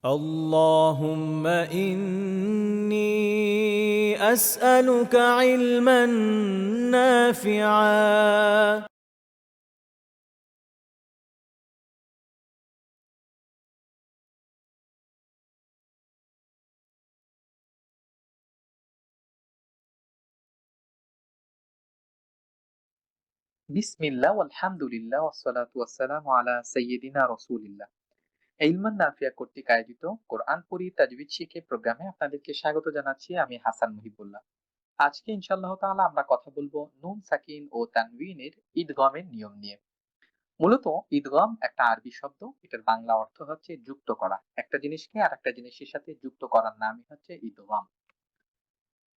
اللهم إني أسألك علما نافعا. বিসমিল্লাহ আলহামদুলিল্লাহ ওয়াসসালাতু ওয়াসসালামু আলা সাইয়্যিদিনা রাসূলিল্লাহ। ইলমান নাফিয়া কর্তৃক আয়োজিত কোরআন পড়ি তাজবিদ শিখে প্রোগ্রামে আপনাদেরকে স্বাগত জানাচ্ছি। আমি হাসান মুহিবুল্লাহ। আজকে ইনশাআল্লাহ তাআলা আমরা কথা বলবো নুন সাকিন ও তানউইনের ইদগামের নিয়ম নিয়ে। মূলত ইদগাম একটা আরবি শব্দ। এটার বাংলা অর্থ হচ্ছে যুক্ত করা। একটা জিনিসকে আরেকটা জিনিসের সাথে যুক্ত করার নামই হচ্ছে ইদগাম।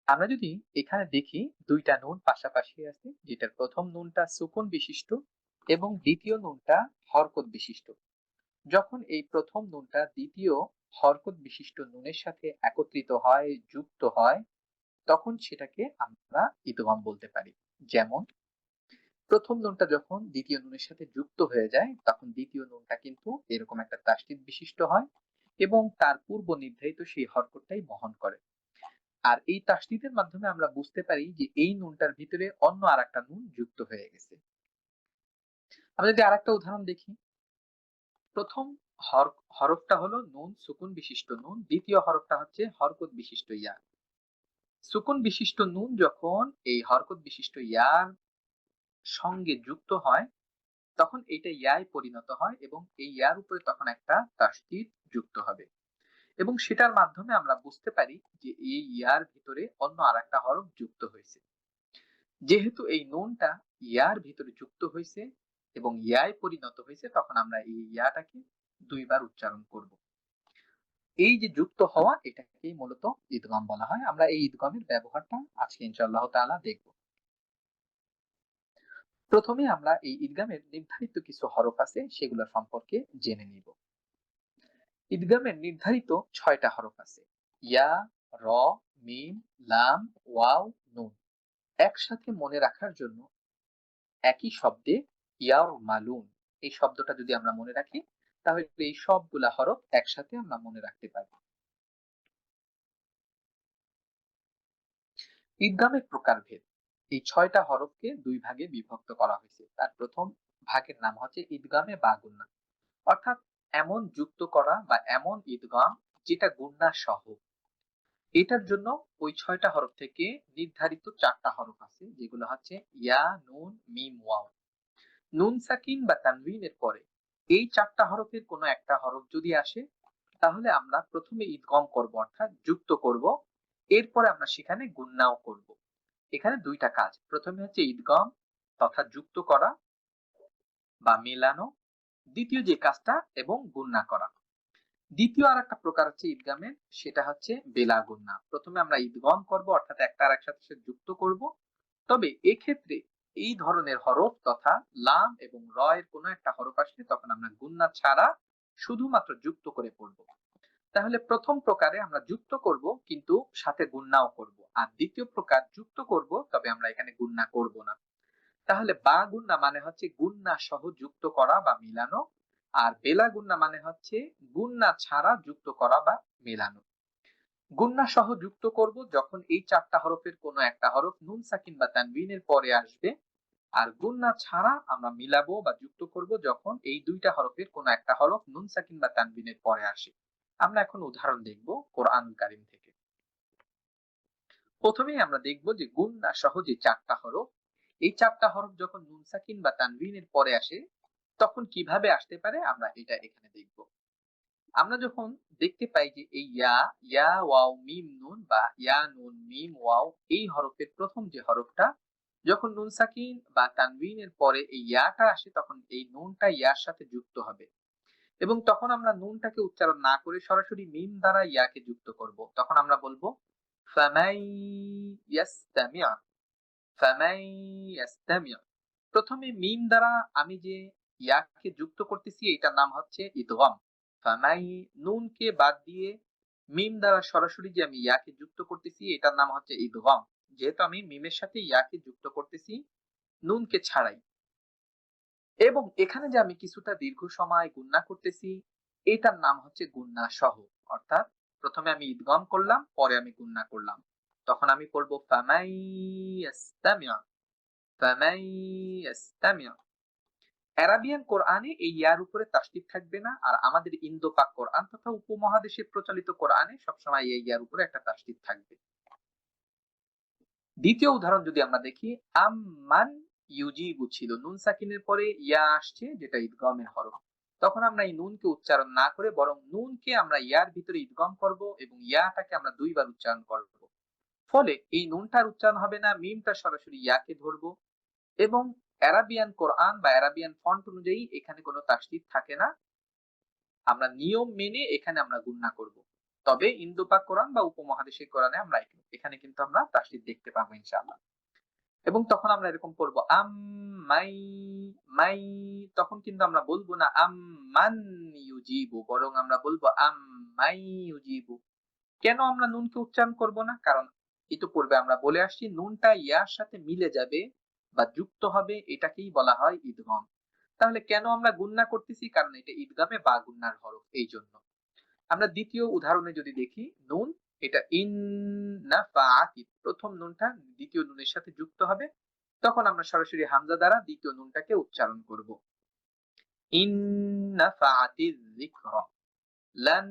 আমরা যদি এখানে দেখি দুইটা নুন পাশাপাশি আছে, যেটার প্রথম নুনটা সুকুন বিশিষ্ট এবং দ্বিতীয় নুনটা হরকত বিশিষ্ট। যখন এই প্রথম নুনটা দ্বিতীয় হরকত বিশিষ্ট নুনের সাথে একত্রিত হয়, যুক্ত হয়, তখন সেটাকে আমরা ইদগাম বলতে পারি। যেমন প্রথম নুনটা যখন দ্বিতীয় নুনের সাথে যুক্ত হয়ে যায়, তখন দ্বিতীয় নুনটা কিন্তু এরকম একটা তাসদীদ বিশিষ্ট হয় এবং তার পূর্ব নির্ধারিত সেই হরকতটাই বহন করে। আর এই তাসদীদের মাধ্যমে আমরা বুঝতে পারি যে এই নুনটার ভিতরে অন্য আরেকটা নুন যুক্ত হয়ে গেছে। আমরা যদি আরেকটা উদাহরণ দেখি, প্রথম হরফটা হলো নুন সুকুন বিশিষ্ট নুন, দ্বিতীয় হরফটা হচ্ছে হরকত বিশিষ্ট ইয়া। সুকুন বিশিষ্ট নুন যখন এই হরকত বিশিষ্ট ইয়ার সঙ্গে যুক্ত হয়, তখন এটা ইয়ায় পরিণত হয় এবং এই ইয়ার উপরে তখন একটা তাসদীদ যুক্ত হবে এবং সেটার মাধ্যমে আমরা বুঝতে পারি যে এই ইয়ার ভিতরে অন্য আরেকটা হরফ যুক্ত হয়েছে। যেহেতু এই নুনটা ইয়ার ভিতরে যুক্ত হয়েছে এবং ইয়ায় পরিণত হয়েছে, তখন আমরা এই ইয়াটাকে দুইবার উচ্চারণ করব। এই যে যুক্ত হওয়া, এটাকেই মূলত ঈদগাম বলা হয়। আমরা এই ঈদগামের ব্যবহারটা আজকে ইনশাআল্লাহ তাআলা দেখব। প্রথমে আমরা এই ঈদগামের নির্ধারিত কিছু হরফ আছে, সেগুলো সম্পর্কে জেনে নিব। ঈদগামের নির্ধারিত 6টা হরফ আছে: ইয়া, র, মিম, লাম, ওয়াও, নুন। একসাথে মনে রাখার জন্য একই শব্দে ইয়ার মালুন এই শব্দটা যদি আমরা মনে রাখি, তাহলে এই সবগুলা হরফ একসাথে আমরা মনে রাখতে পারবো। ঈদগামের প্রকারভেদ: এই 6টা হরফকে দুই ভাগে বিভক্ত করা হয়েছে। তার প্রথম ভাগের নাম হচ্ছে ঈদগামে বা গুন্না, অর্থাৎ এমন যুক্ত করা বা এমন ঈদগাম যেটা গুন্না সহ। এটার জন্য ওই 6টা হরফ থেকে নির্ধারিত 4টা হরফ আছে, যেগুলো হচ্ছে ইয়া, নুন, মিম, ওয়াও। নুন সাকিন বা তানভিনের পরে এই 4টা হরফের কোনো একটা হরফ যদি আসে, তাহলে আমরা প্রথমে ঈদগম করব, অর্থাৎ যুক্ত করব। এরপরে আমরা সেখানে গুন্নাও করব। এখানে দুইটা কাজ, প্রথমে হচ্ছে ঈদগম তথা যুক্ত করা বা মেলানো, দ্বিতীয় যে কাজটা এবং গুন্না করা। দ্বিতীয় আর একটা প্রকার হচ্ছে ঈদগামের, সেটা হচ্ছে বেলা গুন্না। প্রথমে আমরা ঈদগম করব, অর্থাৎ একটা আর একসাথে যুক্ত করব। তবে এক্ষেত্রে এই ধরনের হরফ তথা লাম এবং র এর কোনো একটা হরফ আসলে তখন আমরা গুন্না ছাড়া শুধুমাত্র যুক্ত করে পড়ব। তাহলে প্রথম প্রকারে আমরা যুক্ত করব কিন্তু সাথে গুন্নাও করব, আর দ্বিতীয় প্রকার যুক্ত করব তবে আমরা এখানে গুন্না করব না। তাহলে বা গুন্না মানে হচ্ছে গুন্না সহ যুক্ত করা বা মিলানো, আর বেলা গুন্না মানে হচ্ছে গুন্না ছাড়া যুক্ত করা বা মেলানো। গুন্না সহ যুক্ত করব যখন এই 4টা হরফের কোনো একটা হরফ নুন সাকিন বা তানবিনের পরে আসবে, আর গুন্না ছাড়া আমরা মিলাবো বা যুক্ত করব যখন এই দুইটা হরফের কোনো একটা হরফ নুন সাকিন বা তানবিনের পরে আসে। আমরা এখন উদাহরণ দেখব কোরআনুল কারীম থেকে। প্রথমেই আমরা দেখব যে গুন্না সহ যে 4টা হরফ, এই 4টা হরফ যখন নুন সাকিন বা তানবিনের পরে আসে, তখন কিভাবে আসতে পারে আমরা এটা এখানে দেখব। আমরা যখন দেখতে পাই যে এই ইয়া, ইয়া ওয়াও মিম নুন বা ইয়া নুন মিম ওয়াও, এই হরফের প্রথম যে হরফটা যখন নুন সাকিন বা তানবিনের পরে এই ইয়াটা আসে, তখন এই নুনটা ইয়ার সাথে যুক্ত হবে এবং তখন আমরা নুনটাকে উচ্চারণ না করে সরাসরি মিম দ্বারা ইয়াকে যুক্ত করব। তখন আমরা বলবো ফামাই ইয়াস্তামি', ফামাই ইয়াস্তামি'। প্রথমে মিম দ্বারা আমি যে ইয়াকে যুক্ত করতেছি, এটার নাম হচ্ছে ইদগাম। ফামাই, নুনকে বাদ দিয়ে মিম দ্বারা সরাসরি যে আমি ইয়াকে যুক্ত করতেছি, এটার নাম হচ্ছে ইদগাম। যেহেতু আমি মিমের সাথে ইয়াকে যুক্ত করতেছি নুনকে ছাড়াই, এবং এখানে যে আমি কিছুটা দীর্ঘ সময় গুণনা করতেছি, এটার নাম হচ্ছে গুন্না সহ। অর্থাৎ প্রথমে আমি ইদগাম করলাম, পরে আমি গুন্না করলাম। তখন আমি পড়ব ফামাই ইয়াস্তামি', ফামাই ইয়াস্তামি'। অ্যারাবিয়ান কোরআনে এই ইয়ার উপরে তাসদিদ থাকবে না, আর আমাদের ইন্দো পাক কোরআন তথা উপমহাদেশে প্রচলিত কোরআনে সবসময় এই ইয়ার উপরে একটা তাসদিদ থাকবে। দ্বিতীয় উদাহরণ যদি আমরা দেখি, আম্মান ইউজিবু ছিল, নুন সাকিনের পরে ইয়া আসছে যেটা ইদগামের হরফ। তখন আমরা এই নুনকে উচ্চারণ না করে বরং নুনকে আমরা ইয়ার ভিতরে ইদগাম করব এবং ইয়াটাকে আমরা দুইবার উচ্চারণ করব। ফলে এই নুনটার উচ্চারণ হবে না, মিমটা সরাসরি ইয়াকে ধরবো এবং অ্যারাবিয়ান কোরআন বা অ্যারাবিয়ান ফন্ট অনুযায়ী এখানে কোনো তাসদিদ থাকে না। আমরা নিয়ম মেনে এখানে আমরা গুণনা করব। তবে ইন্দো পাক কোরআন বা উপমহাদেশের কোরআনে আমরা এখানে কিন্তু আমরা তাসদিদ দেখতে পাবো ইনশাআল্লাহ। এবং তখন আমরা এরকম পড়বো আম মাই মাই, তখন কিন্তু আমরা বলবো না আম মান ইউজিবু, বরং আমরা বলবো আম মাই ইউজিবু। কেন আমরা নুনকে উচ্চারণ করব না? কারণ ইতিপূর্বে আমরা বলে আসছি নুনটা ইয়ার সাথে মিলে যাবে বা যুক্ত হবে, এটাকেই বলা হয় ইদগাম। তাহলে কেন আমরা গুণনা করতেছি? কারণ এটা ইদগামে বা গুণনার হরফ, এই জন্য। আমরা দ্বিতীয় উদাহরণে যদি দেখি, নুন এটা ইন্নাফাআতি, প্রথম নুনটা দ্বিতীয় নুনের সাথে যুক্ত হবে, তখন আমরা সরাসরি হামজা দ্বারা দ্বিতীয় নুনটাকে উচ্চারণ করব। ইন্নাফাআতিয যিকরা লান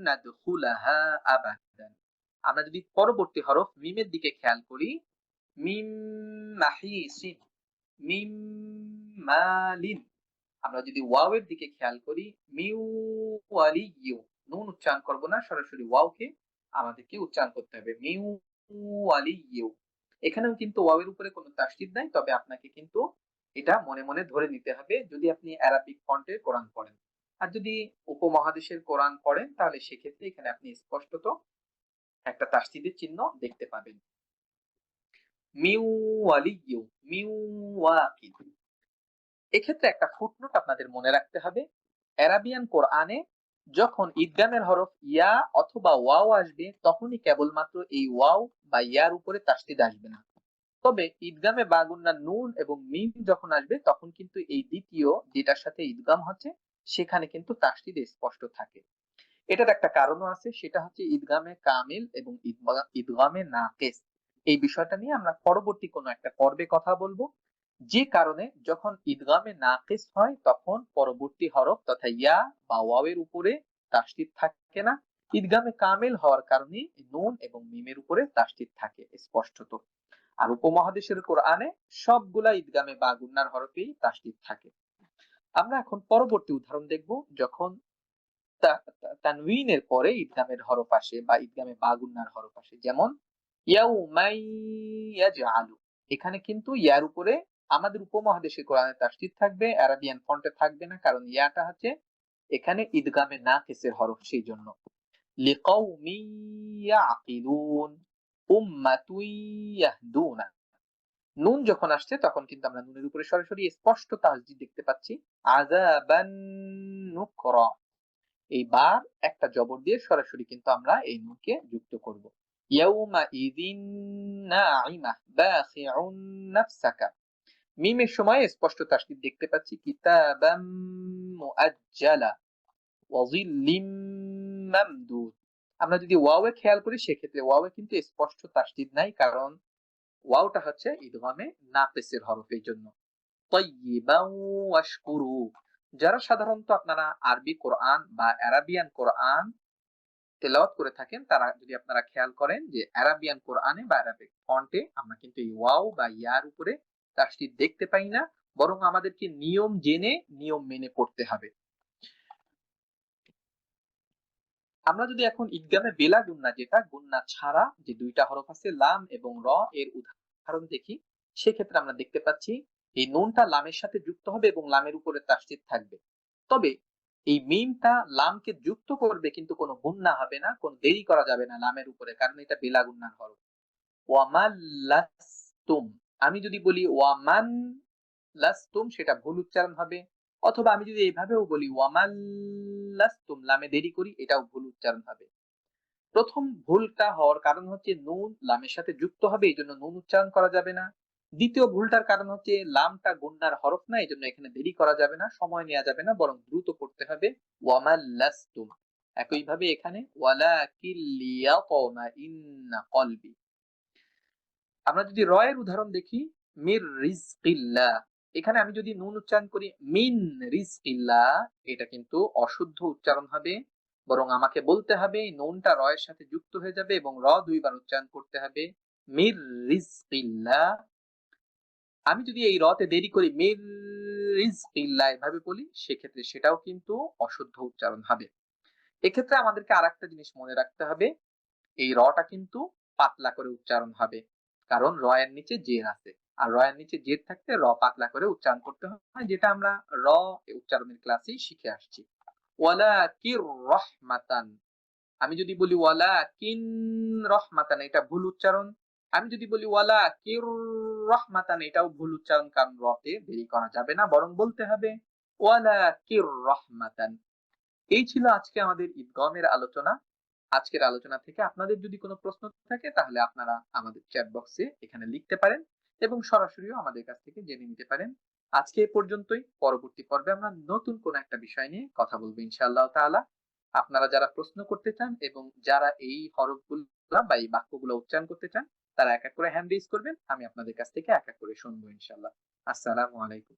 নাদখুলাহা আবাদান। আমরা যদি পরবর্তী হরফ মিমের দিকে খেয়াল করি, মিম মাহিসিন, মিম মালিন। আমরা যদি ওয়াও এর দিকে খেয়াল করি, মিউ ওয়ালিয়ু, নুন উচ্চারণ করব না, সরাসরি ওয়াওকে আমাদেরকে উচ্চারণ করতে হবে, মিউ ওয়ালিয়ু। এখানেও কিন্তু ওয়াও এর উপরে কোনো তাসদীদ নাই, তবে আপনাকে কিন্তু এটা মনে মনে ধরে নিতে হবে যদি আপনি অ্যারাবিক ফন্টের কোরআন পড়েন। আর যদি উপমহাদেশের কোরআন পড়েন তাহলে সেক্ষেত্রে এখানে আপনি স্পষ্টত একটা তাসদীদের চিহ্ন দেখতে পাবেন। মিউ ওয়ালিয়ু, মিউ ওয়াকিদ। এক্ষেত্রে একটা ফুটনোট আপনাদের মনে রাখতে হবে, অ্যারাবিয়ান কোরআনে যখন ইদগামের হরফ ইয়া অথবা ওয়াও আসবে তখনই কেবলমাত্র এই ওয়াও বা ইয়ার উপরে তাসদীদ আসবে না। তবে ইদগামে বা গুন্না নুন এবং মিম যখন আসবে তখন কিন্তু এই দ্বিতীয় যেটার সাথে ইদগাম হচ্ছে সেখানে কিন্তু তাসদীদ স্পষ্ট থাকে। এটার একটা কারণও আছে, সেটা হচ্ছে ইদগামে কামিল এবং ইদগামে নাকিস। এই বিষয়টা নিয়ে আমরা পরবর্তী কোনো একটা পর্বে কথা বলবো। যে কারণে যখন ইদগামে নাকিস হয় তখন পরবর্তী হরফ তথা ইয়া বা ওয়াও এর উপরে তাসদীদ থাকে না। ইদগামে কামিল হওয়ার কারণে নুন এবং মিমের উপরে তাসদীদ থাকে স্পষ্টত। আর উপমহাদেশের কোরআনে সবগুলা ইদগামে বা গুন্নার হরফেই তাসদীদ থাকে। আমরা এখন পরবর্তী উদাহরণ দেখব, যখন তানউইনের পরে ইদগামের হরফ আসে বা ইদগামে বা গুন্নার হরফ আসে, যেমন ইয়াউমাই ইয়াজআলু। এখানে কিন্তু ইয়ার উপরে আমাদের উপমহাদেশের কোরআনে তাসদীদ থাকবে, আরাবিয়ান ফন্টে থাকবে না, কারণ ইয়াটা হচ্ছে এখানে ইদগামে নাকিসের হরফ, সেই জন্য। লিকাউমি ইয়াকিলুন, উম্মাতুন ইয়াহদুনা। নুন যখন আসছে তখন কিন্তু আমরা নুনের উপরে সরাসরি স্পষ্ট তাসদীদ দেখতে পাচ্ছি, আযাবান নুকরা। এই বার একটা জবর দিয়ে সরাসরি কিন্তু আমরা এই নুনকে যুক্ত করব। ইয়াউমা ইযিন নাঈমা বাখিউন নাফসাকা। মিমের সময় স্পষ্ট তাসদীদ দেখতে পাচ্ছি, কিতাবাম মুআজ্জালা ওয়া যিল্লিম মামদুদ। আমরা যদি ওয়াও এ খেয়াল করি সেক্ষেত্রে ওয়াও এ কিন্তু স্পষ্ট তাসদীদ নাই, কারণ ওয়াওটা হচ্ছে ইদগামে নাকিসের হরফ, এই জন্য। তাইয়িবান ওয়াশকুরু। যারা সাধারণত আপনারা আরবি কোরআন বা অ্যারাবিয়ান কোরআন তেলাওয়াত করে থাকেন, তারা যদি আপনারা খেয়াল করেন যে অ্যারাবিয়ান কোরআনে বা অ্যারাবিক ফন্টে আমরা কিন্তু এই ওয়াও বা ইয়ার উপরে তাসদীদ দেখতে পাই না, বরং আমাদেরকে নিয়ম জেনে নিয়ম মেনে পড়তে হবে। আমরা যদি এখন ইদগামে বেলা গুন্না, যেটা গুন্না ছাড়া যে দুইটা হরফ আছে লাম এবং র, এর উদাহরণ দেখি, সেক্ষেত্রে আমরা দেখতে পাচ্ছি এই নুনটা লামের সাথে যুক্ত হবে এবং লামের উপরে তাসদীদ থাকবে। তবে এই মিমটা লামকে যুক্ত করবে কিন্তু কোনো গুন্না হবে না, কোনো দেরি করা যাবে না লামের উপরে, কারণ এটা বেলা গুন্নার হরফ। ওয়ামাল লাস্তুম, আমি যদি বলি ওয়ামান লাস্তুম সেটা ভুল উচ্চারণ হবে, অথবা আমি যদি এইভাবেও বলি ওয়ামাল লাস্তুম লামে দেরি করি, এটাও ভুল উচ্চারণ হবে। প্রথম ভুলটা হওয়ার কারণ হচ্ছে নুন লামের সাথে যুক্ত হবে, এই জন্য নুন উচ্চারণ করা যাবে না। দ্বিতীয় ভুলটার কারণ হচ্ছে লামটা গুন্নার হরফ না, এজন্য এখানে দেরি করা যাবে না, সময় নেওয়া যাবে না, বরং দ্রুত পড়তে হবে। ওয়ামাল্লাস্তুম। একইভাবে এখানে ওয়ালাকিন লিয়াতমাইন্না কলবি। আমরা যদি র এর উদাহরণ দেখি, মির রিজকিল্লাহ, এখানে আমি যদি নুন উচ্চারণ করি মিন রিজকিল্লাহ, এটা কিন্তু অশুদ্ধ উচ্চারণ হবে, বরং আমাকে বলতে হবে এই নুনটা র এর সাথে যুক্ত হয়ে যাবে এবং র দুইবার উচ্চারণ করতে হবে, মির রিজকিল্লাহ। আমি যদি এই রতে দেরি করি মির রিজকিল্লাহ এভাবে বলি, সেক্ষেত্রে সেটাও কিন্তু অশুদ্ধ উচ্চারণ হবে। এক্ষেত্রে আমাদেরকে আরেকটা জিনিস মনে রাখতে হবে, এই রটা কিন্তু পাতলা করে উচ্চারণ হবে, কারণ র এর নিচে জের আছে, আর র এর নিচে জের থাকতে র পাতলা করে উচ্চারণ করতে হয়, যেটা আমরা র উচ্চারণের ক্লাসেই শিখে আসছি। ওয়ালাকির রহমাতান, আমি যদি বলি ওয়ালাকিন রহমাতান, এটা ভুল উচ্চারণ। আমি যদি বলি ওয়ালাকির রহমাতান, এটাও ভুল উচ্চারণ, কারণ রতে দেরি করা যাবে না, বরং বলতে হবে ওয়ালাকির রহমাতান। এই ছিল আজকে আমাদের ঈদগমের আলোচনা। আজকের আলোচনা থেকে আপনাদের যদি কোনো প্রশ্ন থাকে তাহলে আপনারা আমাদের চ্যাট বক্সে এখানে লিখতে পারেন এবং সরাসরিও আমাদের কাছ থেকে জেনে নিতে পারেন। আজকে এ পর্যন্তই। পরবর্তী পর্বে আমরা নতুন কোনো একটা বিষয় নিয়ে কথা বলবো ইনশাআল্লাহ তাআলা। আপনারা যারা প্রশ্ন করতে চান এবং যারা এই হরফগুলো বা এই বাক্যগুলো উচ্চারণ করতে চান, তারা এক এক করে হ্যান্ড রেইজ করবেন, আমি আপনাদের কাছ থেকে এক এক করে শুনবো ইনশাআল্লাহ। আসসালামু আলাইকুম।